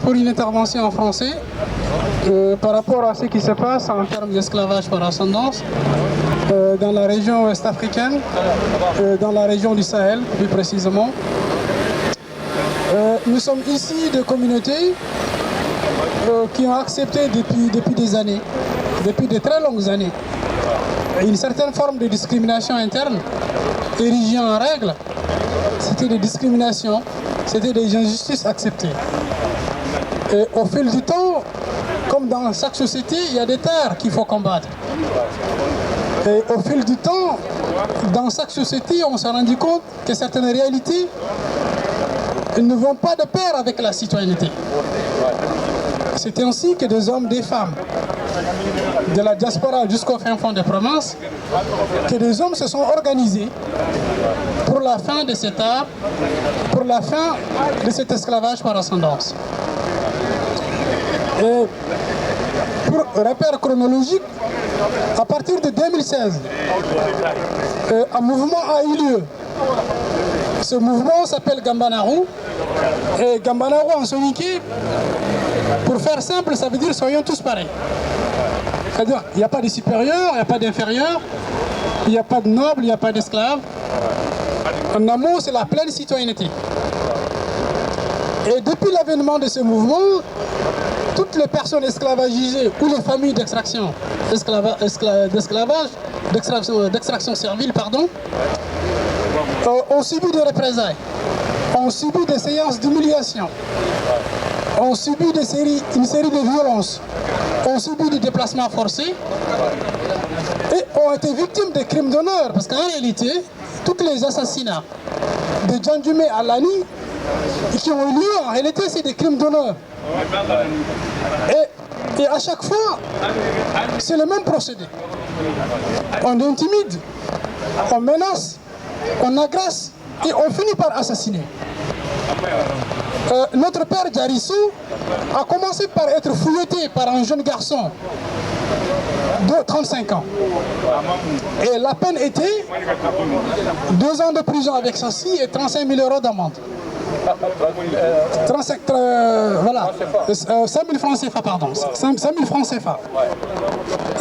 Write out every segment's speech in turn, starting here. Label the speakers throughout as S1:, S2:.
S1: pour une intervention en français par rapport à ce qui se passe en termes d'esclavage par ascendance dans la région ouest-africaine, dans la région du Sahel plus précisément. Nous sommes ici de communautés qui ont accepté depuis des années, depuis de très longues années, une certaine forme de discrimination interne érigée en règle. C'était des discriminations, c'était des injustices acceptées. Et au fil du temps, comme dans chaque société, il y a des terres qu'il faut combattre. Et au fil du temps, dans chaque société, on s'est rendu compte que certaines réalités ne vont pas de pair avec la citoyenneté. C'est ainsi que des hommes, des femmes, de la diaspora jusqu'au fin fond des provinces, que des hommes se sont organisés pour la fin de cet art, pour la fin de cet esclavage par ascendance. Et pour repère chronologique, à partir de 2016, un mouvement a eu lieu. Ce mouvement s'appelle Gambanaru. Et Gambanaru en soninké, pour faire simple, ça veut dire soyons tous pareils. C'est-à-dire, il n'y a pas de supérieur, il n'y a pas d'inférieur, il n'y a pas de noble, il n'y a pas d'esclave. En amour, c'est la pleine citoyenneté. Et depuis l'avènement de ce mouvement, toutes les personnes esclavagisées ou les familles d'extraction, d'extraction servile, pardon, ont subi des représailles, ont subi des séances d'humiliation, ont subi une série de violences, ont subi des déplacements forcés et ont été victimes de crimes d'honneur. Parce qu'en réalité, tous les assassinats de Djandjumé à Lani qui ont eu lieu, en réalité, c'est des crimes d'honneur. Et à chaque fois, c'est le même procédé. On intimide, on menace, on agresse et on finit par assassiner. Notre père Djarissou a commencé par être fouetté par un jeune garçon de 35 ans. Et la peine était 2 ans de prison avec sursis et 35 000 € d'amende. 5 000 francs CFA, pardon. 5 000 francs CFA.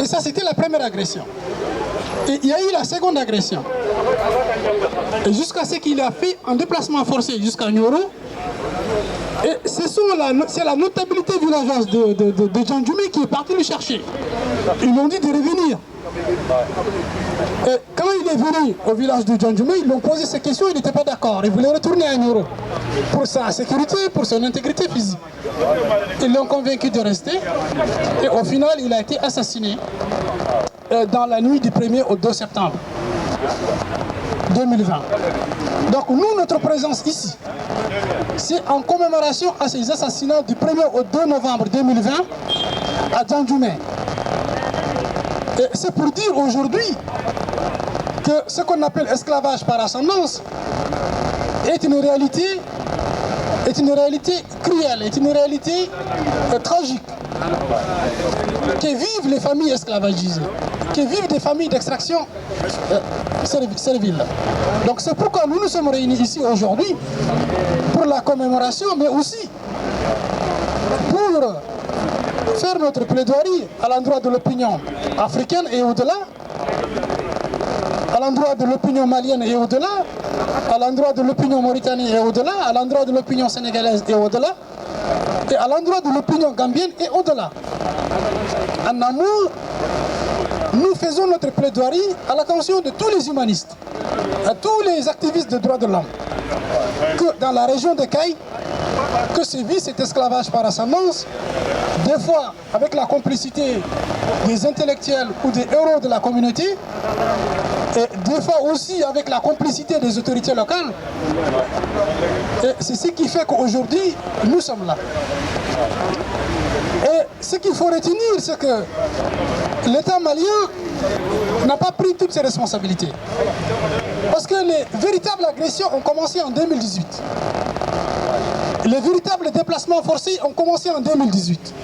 S1: Et ça, c'était la première agression. Et il y a eu la seconde agression. Et jusqu'à ce qu'il a fait un déplacement forcé jusqu'à Nyoro. Et c'est la notabilité villageoise de Djandjumé qui est partie le chercher. Ils lui ont dit de revenir. Et quand il est venu au village de Djandjumé, ils lui ont posé ces questions, il n'était pas d'accord. Il voulait retourner à Nyoro pour sa sécurité, pour son intégrité physique. Ils l'ont convaincu de rester. Et au final, il a été assassiné dans la nuit du 1er au 2 septembre 2020. Donc nous, notre présence ici, c'est en commémoration à ces assassinats du 1er au 2 novembre 2020 à Djandjumé. Et c'est pour dire aujourd'hui que ce qu'on appelle esclavage par ascendance est une réalité cruelle, est une réalité tragique, que vivent les familles esclavagisées, que vivent des familles d'extraction servile. Donc c'est pourquoi nous nous sommes réunis ici aujourd'hui pour la commémoration, mais aussi pour faire notre plaidoirie à l'endroit de l'opinion africaine et au-delà, à l'endroit de l'opinion malienne et au-delà, à l'endroit de l'opinion mauritanienne et au-delà, à l'endroit de l'opinion sénégalaise et au-delà, et à l'endroit de l'opinion gambienne et au-delà. En amour, nous faisons notre plaidoirie à l'attention de tous les humanistes, à tous les activistes de droits de l'homme, que dans la région de Caille, que se vit cet esclavage par ascendance, des fois avec la complicité des intellectuels ou des héros de la communauté, et des fois aussi avec la complicité des autorités locales. Et c'est ce qui fait qu'aujourd'hui, nous sommes là. Et ce qu'il faut retenir, c'est que l'État malien n'a pas pris toutes ses responsabilités. Parce que les véritables agressions ont commencé en 2018. Les véritables déplacements forcés ont commencé en 2018.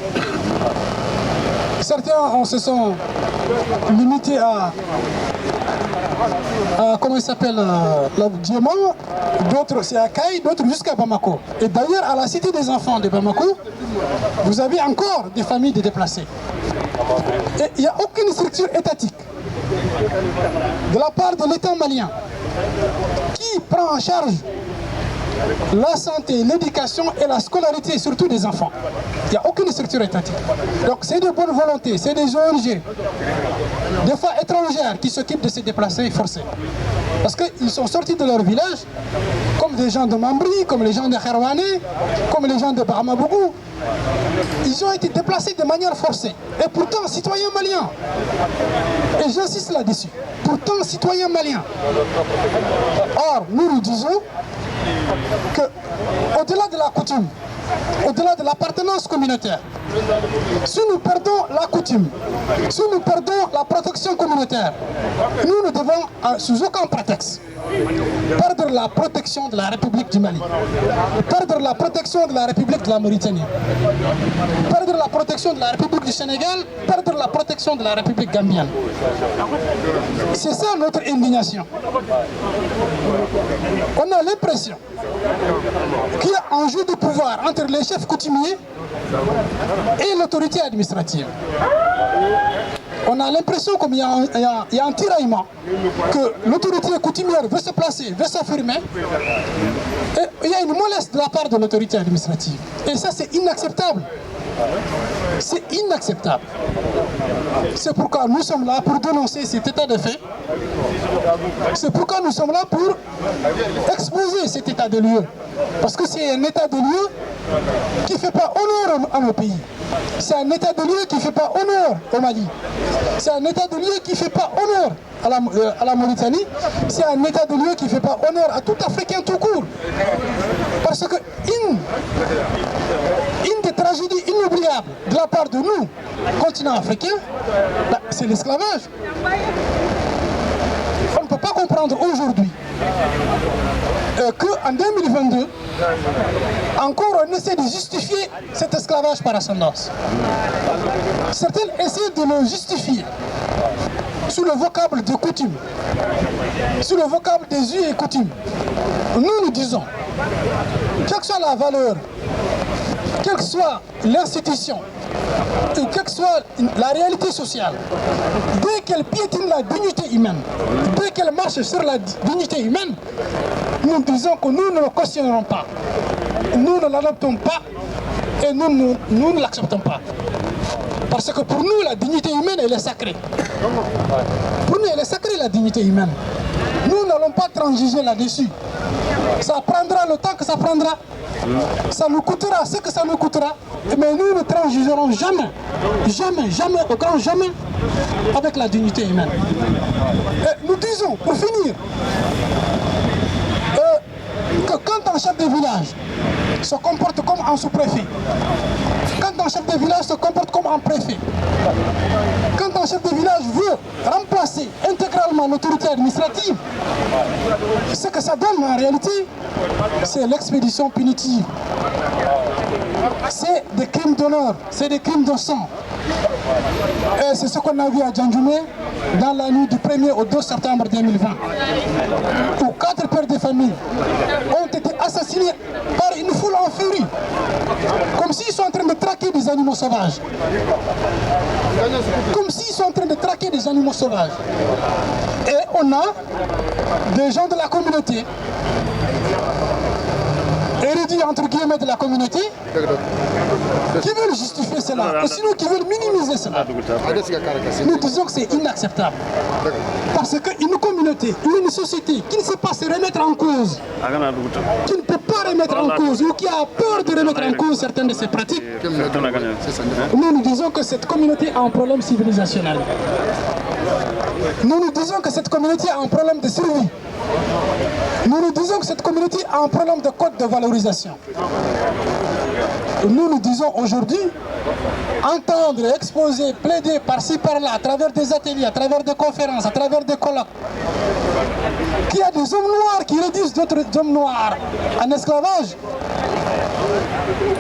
S1: Certains se sont limités à comment il s'appelle, le Diamant, d'autres c'est à Kaï, d'autres jusqu'à Bamako. Et d'ailleurs, à la Cité des enfants de Bamako, vous avez encore des familles de déplacés. Et il n'y a aucune structure étatique de la part de l'État malien qui prend en charge la santé, l'éducation et la scolarité, surtout des enfants. Il n'y a aucune structure étatique. Donc c'est de bonne volonté, c'est des ONG, des fois étrangères, qui s'occupent de ces déplacés forcés. Parce qu'ils sont sortis de leur village, comme des gens de Mambri, comme les gens de Kherwane, comme les gens de Bahamabougou. Ils ont été déplacés de manière forcée. Et pourtant, citoyens maliens. Et j'insiste là-dessus. Pourtant, citoyens maliens. Or, nous disons que, au-delà de la coutume, au-delà de l'appartenance communautaire, si nous perdons la coutume, si nous perdons la protection communautaire, nous ne devons, sous aucun prétexte, perdre la protection de la République du Mali, perdre la protection de la République de la Mauritanie, perdre la protection de la République du Sénégal, perdre la protection de la République gambienne. C'est ça notre indignation. On a l'impression qu'il y a un jeu de pouvoir entre les chefs coutumiers et l'autorité administrative. On a l'impression qu'il y a un tiraillement, que l'autorité coutumière veut se placer, veut s'affirmer, et il y a une mollesse de la part de l'autorité administrative. Et ça, c'est inacceptable. C'est inacceptable. C'est pourquoi nous sommes là pour dénoncer cet état de fait. C'est pourquoi nous sommes là pour exposer cet état de lieu. Parce que c'est un état de lieu qui ne fait pas honneur à nos pays. C'est un état de lieu qui ne fait pas honneur au Mali. C'est un état de lieu qui ne fait pas honneur à la Mauritanie. C'est un état de lieu qui ne fait pas honneur à tout Africain tout court. Parce que une des tragédies inoubliables de la part de nous, continent africain, c'est l'esclavage. On ne peut pas comprendre aujourd'hui qu'en 2022, encore on essaie de justifier cet esclavage par ascendance. Certains essaient de le justifier sous le vocable de coutume, sous le vocable des us et coutumes. Nous disons, quelle que soit la valeur, quelle que soit l'institution, ou quelle que soit la réalité sociale, dès qu'elle piétine la dignité humaine, dès qu'elle marche sur la dignité humaine, nous disons que nous ne le cautionnerons pas. Nous ne l'adoptons pas et nous ne l'acceptons pas. Parce que pour nous, la dignité humaine, elle est sacrée. Pour nous, elle est sacrée, la dignité humaine. Nous n'allons pas transiger là-dessus. Ça prendra le temps que ça prendra. Ça nous coûtera ce que ça nous coûtera. Mais nous ne transigerons jamais, jamais, jamais, au grand jamais, avec la dignité humaine. Et nous disons, pour finir, que quand un chef de village se comporte comme un sous-préfet, quand un chef de village se comporte comme un préfet, quand un chef de village veut remplacer intégralement l'autorité administrative, ce que ça donne en réalité, c'est l'expédition punitive. C'est des crimes d'honneur, c'est des crimes de sang. Et c'est ce qu'on a vu à Djandjoumé dans la nuit du 1er au 2 septembre 2020, où 4 pères de famille ont été assassinés par une foule en furie, comme s'ils sont en train de traquer des animaux sauvages. Comme s'ils sont en train de traquer des animaux sauvages. Et on a des gens de la communauté, érudits entre guillemets de la communauté, qui veulent justifier cela, ou sinon qui veulent minimiser cela. Nous disons que c'est inacceptable. Parce qu'une communauté, une société qui ne sait pas se remettre en cause, qui ne peut pas remettre en cause, ou qui a peur de remettre en cause certaines de ses pratiques, nous disons que cette communauté a un problème civilisationnel. Nous disons que cette communauté a un problème de survie. Nous disons que cette communauté a un problème de code de valorisation. Nous disons aujourd'hui, entendre, exposer, plaider par-ci, par-là, à travers des ateliers, à travers des conférences, à travers des colloques, qu'il y a des hommes noirs qui réduisent d'autres hommes noirs en esclavage,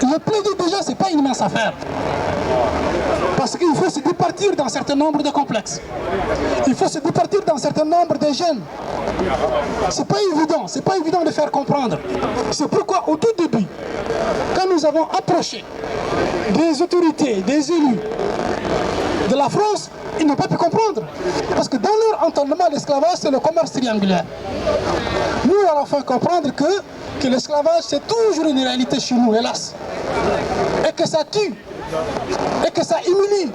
S1: Le plaider déjà, ce n'est pas une mince affaire. Parce qu'il faut se départir d'un certain nombre de complexes. Il faut se départir d'un certain nombre de gènes. C'est pas évident de faire comprendre. C'est pourquoi au tout début, quand nous avons approché des autorités, des élus de la France, ils n'ont pas pu comprendre. Parce que dans leur entendement, l'esclavage, c'est le commerce triangulaire. Nous leur avons fait comprendre que l'esclavage, c'est toujours une réalité chez nous, hélas. Et que ça tue, et que ça humilie,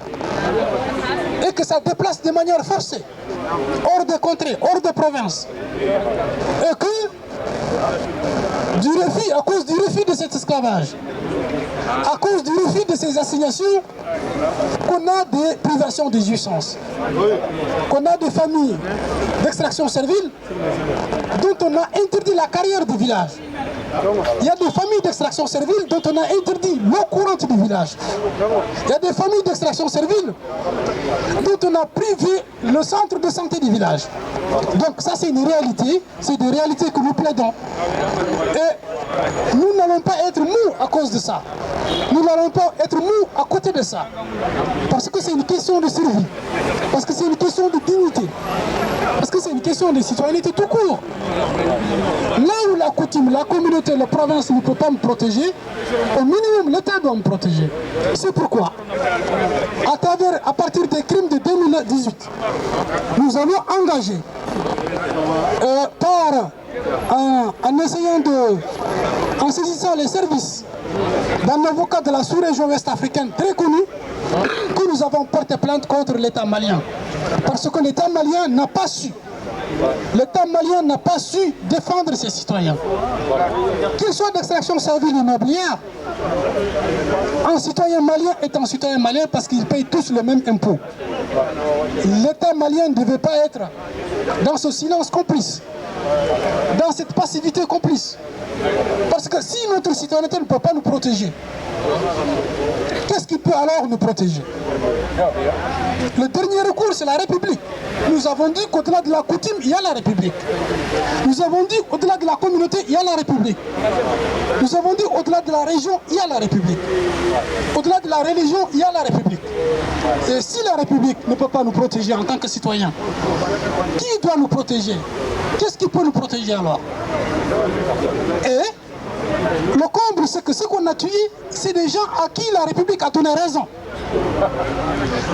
S1: et que ça déplace de manière forcée, hors des contrées, hors des provinces. Et que, à cause du refus de cet esclavage, à cause du refus de ces assignations, qu'on a des privations de jouissance, qu'on a des familles d'extraction servile dont on a interdit la carrière du village. Il y a des familles d'extraction servile dont on a interdit l'eau courante du village. Il y a des familles d'extraction servile dont on a privé le centre de santé du village. Donc ça c'est une réalité, c'est des réalités que nous plaidons. Et nous n'allons pas être mous à cause de ça. Nous n'allons pas être mous à côté de ça. Parce que c'est une question de survie. Parce que c'est une question de dignité. Parce que c'est une question de citoyenneté tout court. Là où la coutume, la communauté, la province ne peut pas me protéger, au minimum l'État doit me protéger. C'est pourquoi, à partir des crimes de 2018, nous allons engager en saisissant les services d'un avocat de la sous-région ouest-africaine très connu, que nous avons porté plainte contre l'État malien. Parce que l'État malien n'a pas su. L'État malien n'a pas su défendre ses citoyens. Qu'ils soient d'extraction servile immobilière, un citoyen malien est un citoyen malien parce qu'ils payent tous le même impôt. L'État malien ne devait pas être dans ce silence complice, dans cette passivité complice. Parce que si notre citoyenneté ne peut pas nous protéger, qu'est-ce qui peut alors nous protéger? Le dernier recours, c'est la République. Nous avons dit qu'au-delà de la coutume, il y a la République. Nous avons dit au-delà de la communauté, il y a la République. Nous avons dit au-delà de la région, il y a la République. Au-delà de la religion, il y a la République. Et si la République ne peut pas nous protéger en tant que citoyens, qui doit nous protéger? Qu'est-ce qui peut nous protéger alors? Et le comble, c'est que ce qu'on a tué, c'est des gens à qui la République a donné raison.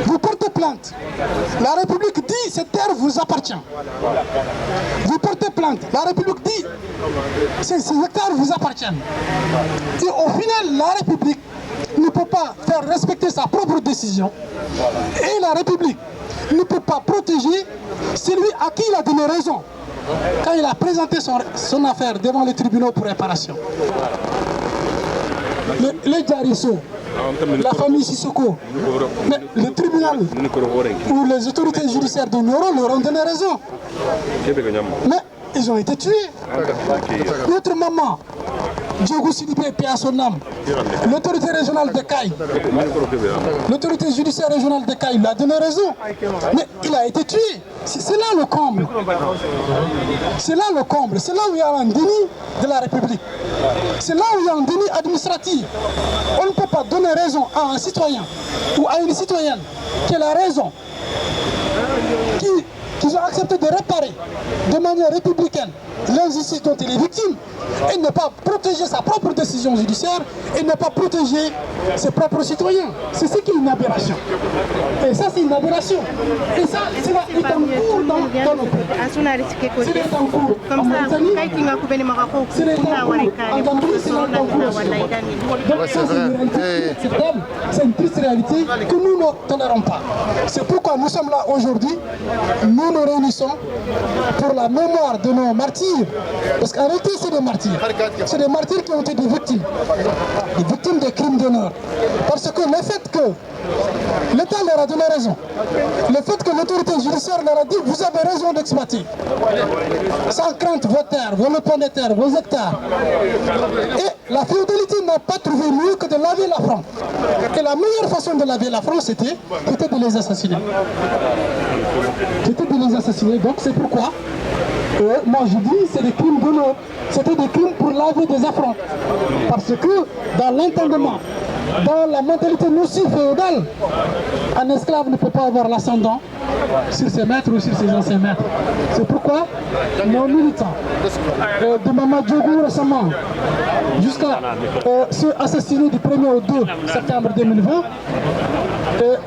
S1: Vous portez plainte. La République dit cette terre vous appartient. Vous portez plainte. La République dit ces hectares vous appartiennent. Et au final, la République ne peut pas faire respecter sa propre décision. Et la République ne peut pas protéger celui à qui il a donné raison quand il a présenté son affaire devant les tribunaux pour réparation. Les Djarisso, la famille Sissoko, le tribunal ou les autorités judiciaires de Nioro leur ont donné raison. Mais ils ont été tués. Notre maman, Diogo Sidibé, paix à son âme, l'autorité régionale de Caille, l'autorité judiciaire régionale de Caille lui a donné raison. Mais il a été tué. C'est là le comble. C'est là le comble. C'est là où il y a un déni de la République. C'est là où il y a un déni administratif. On ne peut pas donner raison à un citoyen ou à une citoyenne qui a la raison, qu'ils ont accepté de réparer de manière républicaine l'injustice dont il est victime et ne pas protéger sa propre décision judiciaire et ne pas protéger ses propres citoyens. C'est ce qui est une aberration. Et ça, c'est une aberration. Et ça, c'est là, il est en cours dans nos pays. C'est en cours en Tanzanie, c'est en Gambie, c'est en cours. Donc ça, c'est une réalité, c'est une triste réalité que nous ne tolérons pas. C'est pourquoi nous sommes là aujourd'hui. Nous nous réunissons pour la mémoire de nos martyrs. Parce qu'en réalité, c'est des martyrs. C'est des martyrs qui ont été des victimes des crimes d'honneur. Parce que le fait que l'État leur a donné raison, le fait que l'autorité judiciaire leur a dit vous avez raison d'exploiter, sans crainte vos terres, vos lopins de terre, vos hectares. Et la féodalité n'a pas trouvé mieux que de laver la France. Et la meilleure façon de laver la France, c'était de les assassiner. C'était de les assassiner. Donc c'est pourquoi Moi je dis c'est des crimes d'honneur. C'était des crimes pour laver des affronts. Parce que dans l'entendement, dans la mentalité nocive féodale, un esclave ne peut pas avoir l'ascendant sur ses maîtres ou sur ses anciens maîtres. C'est pourquoi nos militants, de Mamadou Diogo récemment, jusqu'à ceux assassinés du 1er au 2 septembre 2020,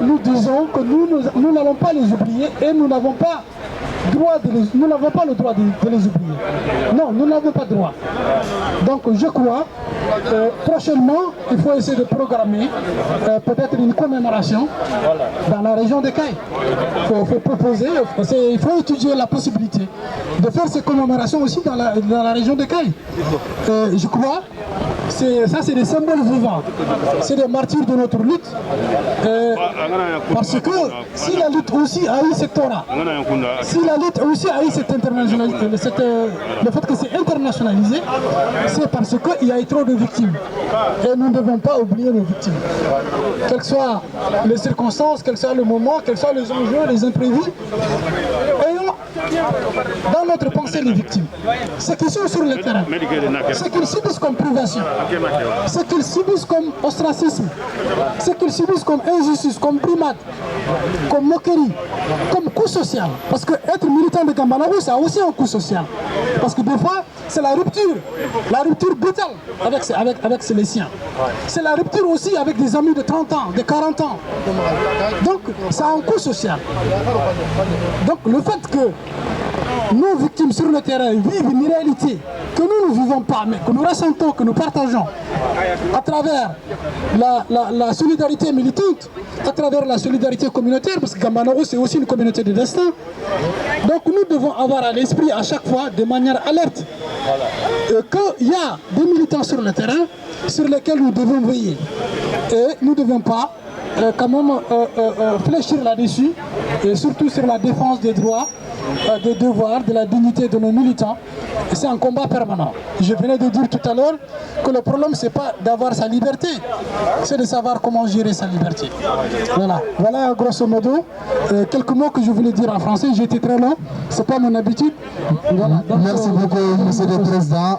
S1: nous disons que nous n'allons pas les oublier et nous n'avons pas le droit de les oublier. Non, nous n'avons pas le droit. Donc je crois, prochainement, il faut essayer de programmer peut-être une commémoration dans la région de Caille. Il faut proposer, il faut étudier la possibilité de faire ces commémorations aussi dans la région de Caille. Je crois, ça c'est des symboles vivants, c'est des martyrs de notre lutte. Parce que si la lutte aussi a eu cette Torah, si la lutte aussi a eu cette internationalisation, le fait que c'est internationalisé, c'est parce qu'il y a eu trop de victimes. Et nous ne devons pas oublier les victimes. Quelles que soient les circonstances, quel que soit le moment, quels soient les enjeux, les imprévus, ayons dans notre pensée les victimes. Ceux qui sont sur le terrain, ceux qu'ils subissent comme privation, ceux qu'ils subissent comme ostracisme, ceux qu'ils subissent comme injustice, comme primate, comme moquerie, comme coût social. Parce que être militant de Gambanaru, ça a aussi un coût social. Parce que des fois, c'est la rupture brutale avec les siens. C'est la rupture aussi avec des amis de 30 ans, de 40 ans. Donc, ça a un coût social. Donc, le fait que nos victimes sur le terrain vivent une réalité que nous ne vivons pas, mais que nous ressentons, que nous partageons à travers la solidarité militante, à travers la solidarité communautaire, parce que Gambanaru c'est aussi une communauté de destin. Donc nous devons avoir à l'esprit à chaque fois, de manière alerte, qu'il y a des militants sur le terrain sur lesquels nous devons veiller. Et nous ne devons pas quand même fléchir là-dessus, et surtout sur la défense des droits, des devoirs, de la dignité de nos militants. C'est un combat permanent. Je venais de dire tout à l'heure que le problème, c'est pas d'avoir sa liberté, c'est de savoir comment gérer sa liberté. Voilà grosso modo quelques mots que je voulais dire en français. J'ai été très long, c'est pas mon habitude. Voilà.
S2: Merci beaucoup, monsieur le président.